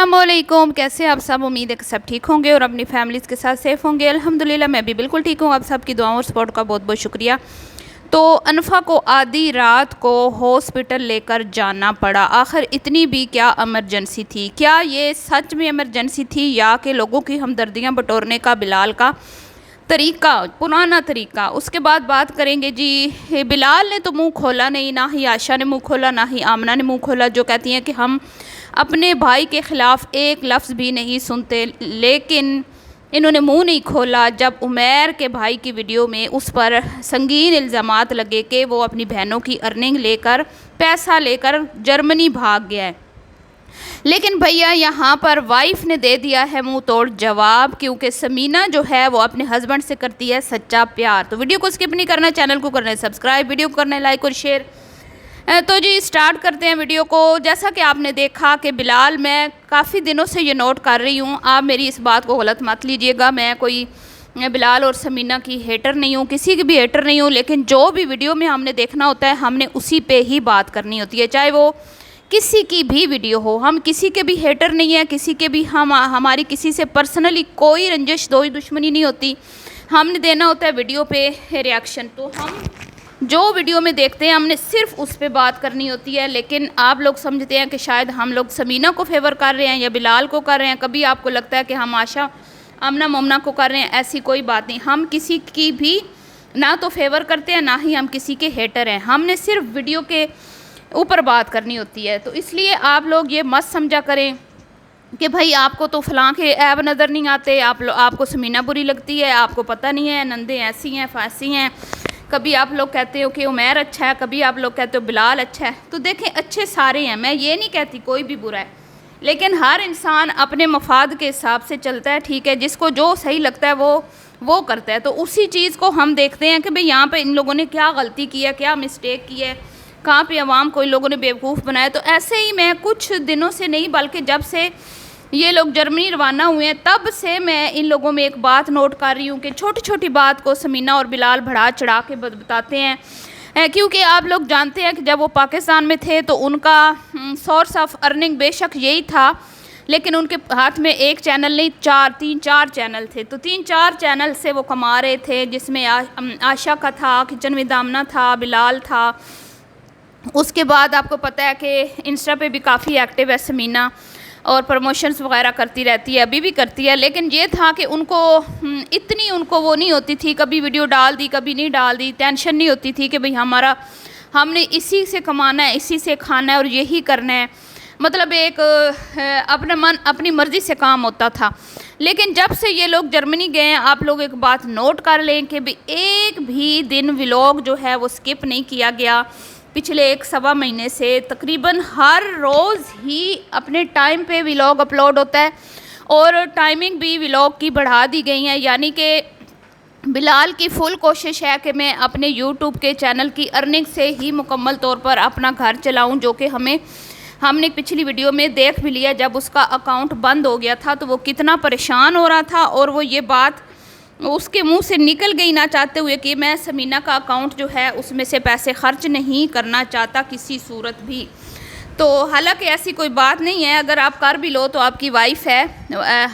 السلام علیکم، کیسے آپ سب؟ امید ہے کہ سب ٹھیک ہوں گے اور اپنی فیملیز کے ساتھ سیف ہوں گے۔ الحمدللہ میں بھی بالکل ٹھیک ہوں۔ آپ سب کی دعاؤں اور سپورٹ کا بہت بہت شکریہ۔ تو انفا کو آدھی رات کو ہاسپٹل لے کر جانا پڑا، آخر اتنی بھی کیا ایمرجنسی تھی؟ کیا یہ سچ میں ایمرجنسی تھی یا کہ لوگوں کی ہمدردیاں بٹورنے کا بلال کا طریقہ، پرانا طریقہ؟ اس کے بعد بات کریں گے جی بلال نے تو منہ کھولا نہیں، نہ ہی عائشہ نے منہ کھولا، نہ ہی آمنہ نے منہ کھولا، جو کہتی ہیں کہ ہم اپنے بھائی کے خلاف ایک لفظ بھی نہیں سنتے، لیکن انہوں نے منہ نہیں کھولا جب عمیر کے بھائی کی ویڈیو میں اس پر سنگین الزامات لگے کہ وہ اپنی بہنوں کی ارننگ لے کر، پیسہ لے کر جرمنی بھاگ گیا ہے۔ لیکن بھیا یہاں پر وائف نے دے دیا ہے منہ توڑ جواب، کیونکہ سمینہ جو ہے وہ اپنے ہسبینڈ سے کرتی ہے سچا پیار۔ تو ویڈیو کو اسکپ نہیں کرنا، چینل کو کرنا ہے سبسکرائب، ویڈیو کو کرنا ہے لائک اور شیئر۔ تو جی سٹارٹ کرتے ہیں ویڈیو کو۔ جیسا کہ آپ نے دیکھا کہ بلال، میں کافی دنوں سے یہ نوٹ کر رہی ہوں، آپ میری اس بات کو غلط مت لیجئے گا، میں کوئی بلال اور سمینہ کی ہیٹر نہیں ہوں، کسی کی بھی ہیٹر نہیں ہوں، لیکن جو بھی ویڈیو میں ہم نے دیکھنا ہوتا ہے ہم نے اسی پہ ہی بات کرنی ہوتی ہے، چاہے وہ کسی کی بھی ویڈیو ہو۔ ہم کسی کے بھی ہیٹر نہیں ہیں، کسی کے بھی ہماری کسی سے پرسنلی کوئی رنجش دشمنی نہیں ہوتی، ہم نے دینا ہوتا ہے ویڈیو پہ ریاکشن۔ تو ہم جو ویڈیو میں دیکھتے ہیں ہم نے صرف اس پہ بات کرنی ہوتی ہے، لیکن آپ لوگ سمجھتے ہیں کہ شاید ہم لوگ سمینہ کو فیور کر رہے ہیں یا بلال کو کر رہے ہیں، کبھی آپ کو لگتا ہے کہ ہم عائشہ آمنہ مومنہ کو کر رہے ہیں، ایسی کوئی بات نہیں۔ ہم کسی کی بھی نہ تو فیور کرتے ہیں، نہ ہی ہم کسی کے ہیٹر ہیں، ہم نے صرف ویڈیو کے اوپر بات کرنی ہوتی ہے۔ تو اس لیے آپ لوگ یہ مت سمجھا کریں کہ بھائی آپ کو تو فلاں کے عیب نظر نہیں آتے، آپ کو سمینہ بری لگتی ہے، آپ کو پتہ نہیں ہے نندیں ایسی ہیں فیسی ہیں، کبھی آپ لوگ کہتے ہو کہ عمیر اچھا ہے، کبھی آپ لوگ کہتے ہو بلال اچھا ہے۔ تو دیکھیں اچھے سارے ہیں، میں یہ نہیں کہتی کوئی بھی برا ہے، لیکن ہر انسان اپنے مفاد کے حساب سے چلتا ہے، ٹھیک ہے؟ جس کو جو صحیح لگتا ہے وہ کرتا ہے۔ تو اسی چیز کو ہم دیکھتے ہیں کہ بھئی یہاں پہ ان لوگوں نے کیا غلطی کی ہے، کیا مسٹیک کی ہے، کہاں پہ عوام کو ان لوگوں نے بیوقوف بنایا۔ تو ایسے ہی میں کچھ دنوں سے نہیں بلکہ جب سے یہ لوگ جرمنی روانہ ہوئے ہیں تب سے میں ان لوگوں میں ایک بات نوٹ کر رہی ہوں کہ چھوٹی چھوٹی بات کو سمینہ اور بلال بڑھا چڑھا کے بتاتے ہیں، کیونکہ آپ لوگ جانتے ہیں کہ جب وہ پاکستان میں تھے تو ان کا سورس آف ارننگ بے شک یہی تھا، لیکن ان کے ہاتھ میں ایک چینل نہیں، تین چار چینل تھے، تو تین چار چینل سے وہ کما رہے تھے، جس میں عائشہ کا تھا، کچن ود آمنہ تھا، بلال تھا۔ اس کے بعد آپ کو پتہ ہے کہ انسٹا پہ بھی کافی ایکٹیو ہے سمینہ اور پروموشنز وغیرہ کرتی رہتی ہے، ابھی بھی کرتی ہے، لیکن یہ تھا کہ ان کو اتنی وہ نہیں ہوتی تھی، کبھی ویڈیو ڈال دی کبھی نہیں ڈال دی، ٹینشن نہیں ہوتی تھی کہ بھئی ہم نے اسی سے کمانا ہے، اسی سے کھانا ہے اور یہی کرنا ہے، مطلب ایک اپنی مرضی سے کام ہوتا تھا۔ لیکن جب سے یہ لوگ جرمنی گئے ہیں آپ لوگ ایک بات نوٹ کر لیں کہ بھی ایک بھی دن ولاگ جو ہے وہ سکپ نہیں کیا گیا، پچھلے 1.25 مہینے سے تقریباً ہر روز ہی اپنے ٹائم پہ ولاگ اپلوڈ ہوتا ہے، اور ٹائمنگ بھی ولاگ کی بڑھا دی گئی ہیں، یعنی کہ بلال کی فل کوشش ہے کہ میں اپنے یوٹیوب کے چینل کی ارننگ سے ہی مکمل طور پر اپنا گھر چلاؤں، جو کہ ہم نے پچھلی ویڈیو میں دیکھ بھی لیا، جب اس کا اکاؤنٹ بند ہو گیا تھا تو وہ کتنا پریشان ہو رہا تھا، اور وہ یہ بات اس کے منہ سے نکل گئی نہ چاہتے ہوئے کہ میں سمینہ کا اکاؤنٹ جو ہے اس میں سے پیسے خرچ نہیں کرنا چاہتا کسی صورت بھی۔ تو حالانکہ ایسی کوئی بات نہیں ہے، اگر آپ کر بھی لو تو آپ کی وائف ہے،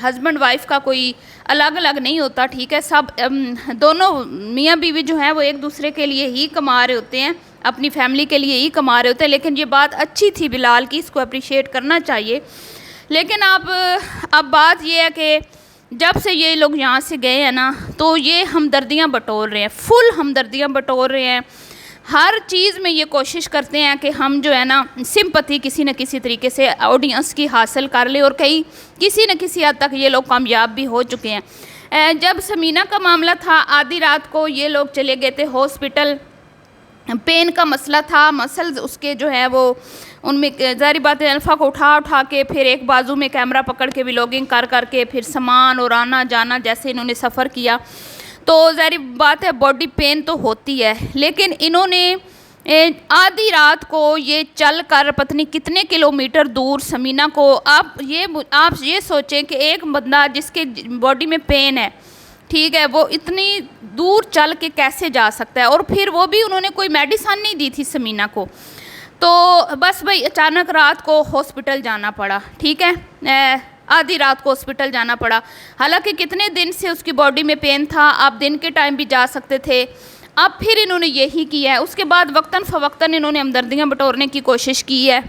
ہسبینڈ وائف کا کوئی الگ نہیں ہوتا، ٹھیک ہے؟ سب دونوں میاں بیوی جو ہیں وہ ایک دوسرے کے لیے ہی کما رہے ہوتے ہیں، اپنی فیملی کے لیے ہی کما رہے ہوتے ہیں، لیکن یہ بات اچھی تھی بلال کی، اس کو اپریشیٹ کرنا چاہیے۔ لیکن اب بات یہ ہے کہ جب سے یہ لوگ یہاں سے گئے ہیں نا تو یہ ہمدردیاں بٹور رہے ہیں، فل ہمدردیاں بٹور رہے ہیں، ہر چیز میں یہ کوشش کرتے ہیں کہ ہم جو ہے نا سمپتھی کسی نہ کسی طریقے سے آڈینس کی حاصل کر لیں، اور کسی نہ کسی حد تک یہ لوگ کامیاب بھی ہو چکے ہیں۔ جب سمینہ کا معاملہ تھا آدھی رات کو یہ لوگ چلے گئے تھے ہاسپٹل، پین کا مسئلہ تھا، مسلز اس کے جو ہے وہ ان میں ظاہری بات ہے انفا کو اٹھا کے پھر ایک بازو میں کیمرہ پکڑ کے ولاگنگ کر کے پھر سامان اور آنا جانا جیسے انہوں نے سفر کیا، تو ظاہری بات ہے باڈی پین تو ہوتی ہے، لیکن انہوں نے آدھی رات کو یہ چل کر پتہ نہیں کتنے کلومیٹر دور سمینہ کو، آپ یہ سوچیں کہ ایک بندہ جس کے باڈی میں پین ہے، ٹھیک ہے، وہ اتنی دور چل کے کیسے جا سکتا ہے، اور پھر وہ بھی انہوں نے کوئی میڈیسن نہیں دی تھی سمینہ کو، تو بس بھائی اچانک رات کو ہاسپٹل جانا پڑا، ٹھیک ہے، آدھی رات کو ہاسپٹل جانا پڑا، حالانکہ کتنے دن سے اس کی باڈی میں پین تھا، آپ دن کے ٹائم بھی جا سکتے تھے، اب پھر انہوں نے یہی کیا ہے۔ اس کے بعد وقتاً فوقتاً انہوں نے ہمدردیاں بٹورنے کی کوشش کی ہے۔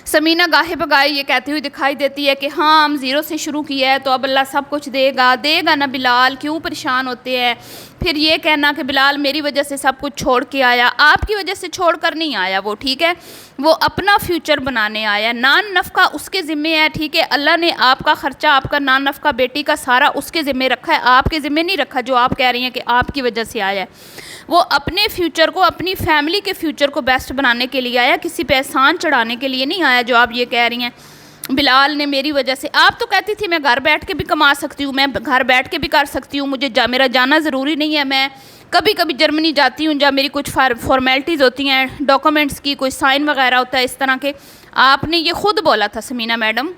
سمینہ گاہے بگائے یہ کہتی ہوئی دکھائی دیتی ہے کہ ہاں ہم زیرو سے شروع کیا ہے تو اب اللہ سب کچھ دے گا نا بلال، کیوں پریشان ہوتے ہیں؟ پھر یہ کہنا کہ بلال میری وجہ سے سب کچھ چھوڑ کے آیا، آپ کی وجہ سے چھوڑ کر نہیں آیا وہ، ٹھیک ہے، وہ اپنا فیوچر بنانے آیا، نان نفقہ اس کے ذمے ہے، ٹھیک ہے، اللہ نے آپ کا خرچہ، آپ کا نان نفقہ بیٹی کا سارا اس کے ذمے رکھا ہے، آپ کے ذمے نہیں رکھا جو آپ کہہ رہی ہیں کہ آپ کی وجہ سے آیا ہے۔ وہ اپنے فیوچر کو، اپنی فیملی کے فیوچر کو بیسٹ بنانے کے لیے آیا، کسی پہ احسان چڑھانے کے لیے نہیں آیا جو آپ یہ کہہ رہی ہیں بلال نے میری وجہ سے۔ آپ تو کہتی تھی میں گھر بیٹھ کے بھی کما سکتی ہوں، میں گھر بیٹھ کے بھی کر سکتی ہوں، مجھے میرا جانا ضروری نہیں ہے، میں کبھی کبھی جرمنی جاتی ہوں جب میری کچھ فارمیلٹیز ہوتی ہیں، ڈاکومنٹس کی کوئی سائن وغیرہ ہوتا ہے اس طرح کے۔ آپ نے یہ خود بولا تھا سمینہ میڈم،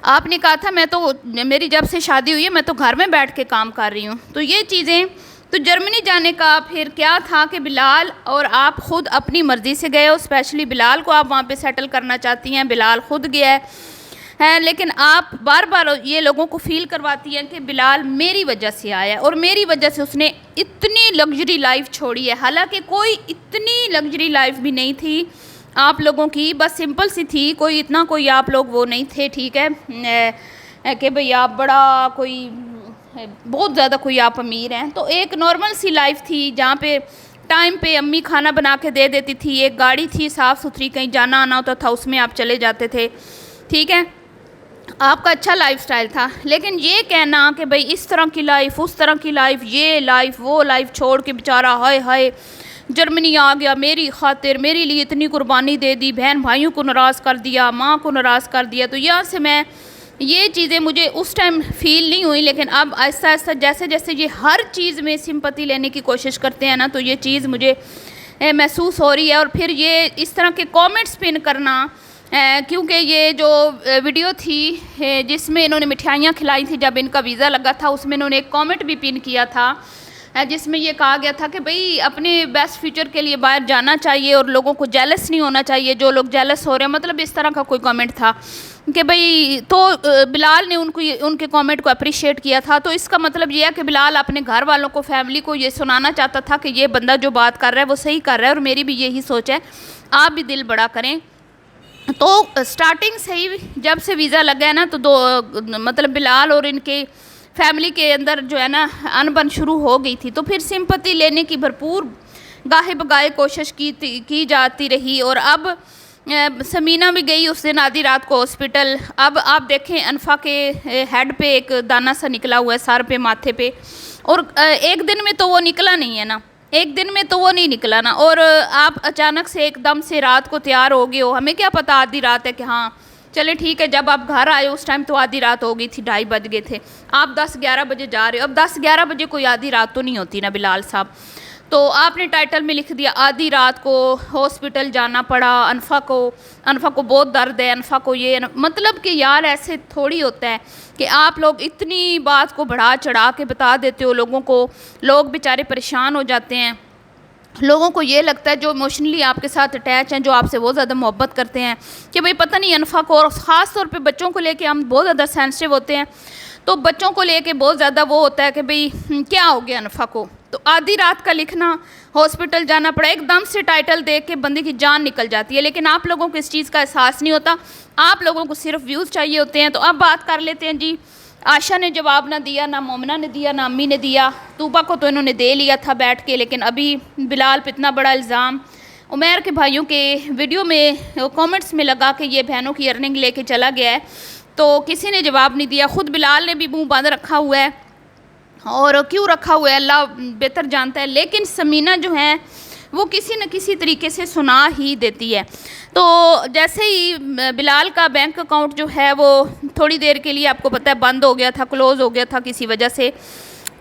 آپ نے کہا تھا میں تو، میری جب سے شادی ہوئی ہے میں تو گھر میں بیٹھ کے کام کر رہی ہوں۔ تو یہ چیزیں، تو جرمنی جانے کا پھر کیا تھا کہ بلال اور آپ خود اپنی مرضی سے گئے ہو، اسپیشلی بلال کو آپ وہاں پہ سیٹل کرنا چاہتی ہیں، بلال خود گیا ہے، لیکن آپ بار بار یہ لوگوں کو فیل کرواتی ہیں کہ بلال میری وجہ سے آیا ہے اور میری وجہ سے اس نے اتنی لگژری لائف چھوڑی ہے، حالانکہ کوئی اتنی لگژری لائف بھی نہیں تھی آپ لوگوں کی، بس سمپل سی تھی، کوئی اتنا کوئی آپ لوگ وہ نہیں تھے، ٹھیک ہے، کہ بھئی آپ بڑا کوئی بہت زیادہ کوئی آپ امیر ہیں، تو ایک نارمل سی لائف تھی جہاں پہ ٹائم پہ امی کھانا بنا کے دے دیتی تھی، ایک گاڑی تھی صاف ستھری، کہیں جانا آنا ہوتا تھا اس میں آپ چلے جاتے تھے، ٹھیک ہے، آپ کا اچھا لائف سٹائل تھا۔ لیکن یہ کہنا کہ بھئی اس طرح کی لائف، اس طرح کی لائف، یہ لائف وہ لائف چھوڑ کے بیچارہ ہائے ہائے جرمنی آ گیا، میری خاطر میرے لیے اتنی قربانی دے دی، بہن بھائیوں کو ناراض کر دیا، ماں کو ناراض کر دیا، تو یہاں سے میں یہ چیزیں مجھے اس ٹائم فیل نہیں ہوئی، لیکن اب آہستہ آہستہ جیسے جیسے یہ ہر چیز میں سمپتی لینے کی کوشش کرتے ہیں نا، تو یہ چیز مجھے محسوس ہو رہی ہے۔ اور پھر یہ اس طرح کے کامنٹس پن کرنا، کیونکہ یہ جو ویڈیو تھی جس میں انہوں نے مٹھائیاں کھلائی تھی جب ان کا ویزا لگا تھا، اس میں انہوں نے ایک کامنٹ بھی پن کیا تھا جس میں یہ کہا گیا تھا کہ بھئی اپنے بیسٹ فیوچر کے لیے باہر جانا چاہیے اور لوگوں کو جیلس نہیں ہونا چاہیے، جو لوگ جیلس ہو رہے ہیں، مطلب اس طرح کا کوئی کامنٹ تھا کہ بھئی، تو بلال نے ان کے کامنٹ کو اپریشیٹ کیا تھا، تو اس کا مطلب یہ ہے کہ بلال اپنے گھر والوں کو، فیملی کو یہ سنانا چاہتا تھا کہ یہ بندہ جو بات کر رہا ہے وہ صحیح کر رہا ہے، اور میری بھی یہی سوچ ہے، آپ بھی دل بڑا کریں۔ تو سٹارٹنگ سے ہی جب سے ویزا لگا ہے نا، تو مطلب بلال اور ان کے فیملی کے اندر جو ہے نا انبن شروع ہو گئی تھی، تو پھر سمپتی لینے کی بھرپور گاہے بگائے کوشش کی جاتی رہی، اور اب سمینہ بھی گئی اس دن آدھی رات کو ہاسپٹل۔ اب آپ دیکھیں انفا کے ہیڈ پہ ایک دانہ سا نکلا ہوا ہے، سر پہ، ماتھے پہ، اور ایک دن میں تو وہ نکلا نہیں ہے نا، ایک دن میں تو وہ نہیں نکلا نا، اور آپ اچانک سے ایک دم سے رات کو تیار ہو گئے ہو، ہمیں کیا پتہ آدھی رات ہے کہ ہاں چلے ٹھیک ہے، جب آپ گھر آئے اس ٹائم تو آدھی رات ہو گئی تھی، 2:30 بج گئے تھے، آپ 10-11 بجے جا رہے ہو، اب 10-11 بجے کوئی آدھی رات تو نہیں ہوتی نا بلال صاحب، تو آپ نے ٹائٹل میں لکھ دیا آدھی رات کو ہاسپٹل جانا پڑا انفا کو بہت درد ہے، انفا کو یہ، مطلب کہ یار ایسے تھوڑی ہوتا ہے کہ آپ لوگ اتنی بات کو بڑھا چڑھا کے بتا دیتے ہو لوگوں کو، لوگ بیچارے پریشان ہو جاتے ہیں، لوگوں کو یہ لگتا ہے جو ایموشنلی آپ کے ساتھ اٹیچ ہیں، جو آپ سے بہت زیادہ محبت کرتے ہیں، کہ بھئی پتہ نہیں انفا کو، اور خاص طور پہ بچوں کو لے کے ہم بہت زیادہ سینسٹیو ہوتے ہیں، تو بچوں کو لے کے بہت زیادہ وہ ہوتا ہے کہ بھئی کیا ہو گیا انفا کو، تو آدھی رات کا لکھنا، ہاسپٹل جانا پڑا، ایک دم سے ٹائٹل دیکھ کے بندے کی جان نکل جاتی ہے، لیکن آپ لوگوں کو اس چیز کا احساس نہیں ہوتا، آپ لوگوں کو صرف ویوز چاہیے ہوتے ہیں۔ تو اب بات کر لیتے ہیں جی، عائشہ نے جواب نہ دیا، نہ مومنہ نے دیا، نہ امی نے دیا، طوبہ کو تو انہوں نے دے لیا تھا بیٹھ کے، لیکن ابھی بلال پہ اتنا بڑا الزام عمیر کے بھائیوں کے ویڈیو میں کامنٹس میں لگا کہ یہ بہنوں کی ارننگ لے کے چلا گیا ہے، تو کسی نے جواب نہیں دیا، خود بلال نے بھی منہ بند رکھا ہوا ہے، اور کیوں رکھا ہوا ہے اللہ بہتر جانتا ہے، لیکن سمینہ جو ہے وہ کسی نہ کسی طریقے سے سنا ہی دیتی ہے۔ تو جیسے ہی بلال کا بینک اکاؤنٹ جو ہے وہ تھوڑی دیر کے لیے آپ کو پتہ ہے بند ہو گیا تھا، کلوز ہو گیا تھا کسی وجہ سے،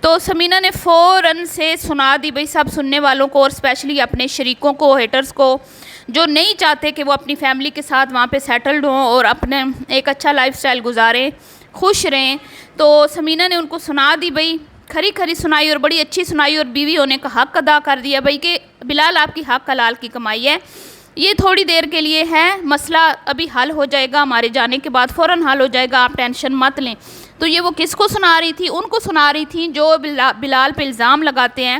تو سمینہ نے فوراً سے سنا دی، بھئی سب سننے والوں کو، اور اسپیشلی اپنے شریکوں کو، ہیٹرز کو، جو نہیں چاہتے کہ وہ اپنی فیملی کے ساتھ وہاں پہ سیٹلڈ ہوں اور اپنے ایک اچھا لائف سٹائل گزاریں، خوش رہیں، تو سمینہ نے ان کو سنا دی، بھئی کھری کھری سنائی، اور بڑی اچھی سنائی، اور بیوی ہونے کا حق ادا کر دیا، بھئی کہ بلال آپ کی حق حلال کی کمائی ہے، یہ تھوڑی دیر کے لیے ہے، مسئلہ ابھی حل ہو جائے گا، ہمارے جانے کے بعد فوراً حل ہو جائے گا، آپ ٹینشن مت لیں۔ تو یہ وہ کس کو سنا رہی تھی؟ ان کو سنا رہی تھی جو بلال پہ الزام لگاتے ہیں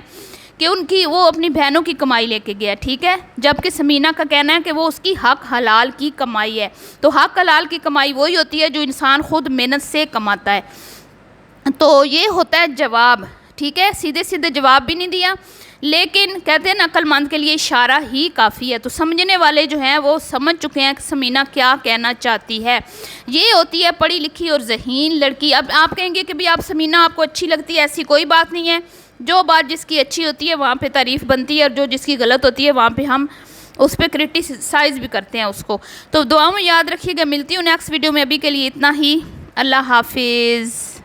کہ وہ اپنی بہنوں کی کمائی لے کے گیا، ٹھیک ہے، جبکہ سمینہ کا کہنا ہے کہ وہ اس کی حق حلال کی کمائی ہے۔ تو حق حلال کی کمائی وہی ہوتی ہے جو انسان خود محنت سے کماتا ہے۔ تو یہ ہوتا ہے جواب، ٹھیک ہے، سیدھے سیدھے جواب بھی نہیں دیا، لیکن کہتے ہیں عقل مند کے لیے اشارہ ہی کافی ہے۔ تو سمجھنے والے جو ہیں وہ سمجھ چکے ہیں کہ سمینہ کیا کہنا چاہتی ہے۔ یہ ہوتی ہے پڑھی لکھی اور ذہین لڑکی۔ اب آپ کہیں گے کہ بھی آپ سمینہ آپ کو اچھی لگتی ہے، ایسی کوئی بات نہیں ہے، جو بات جس کی اچھی ہوتی ہے وہاں پہ تعریف بنتی ہے، اور جو جس کی غلط ہوتی ہے وہاں پہ ہم اس پہ کرٹیسائز بھی کرتے ہیں اس کو۔ تو دعاؤں میں یاد رکھیے گا، ملتی ہوں نیکسٹ ویڈیو میں، ابھی کے لیے اتنا ہی، اللہ حافظ۔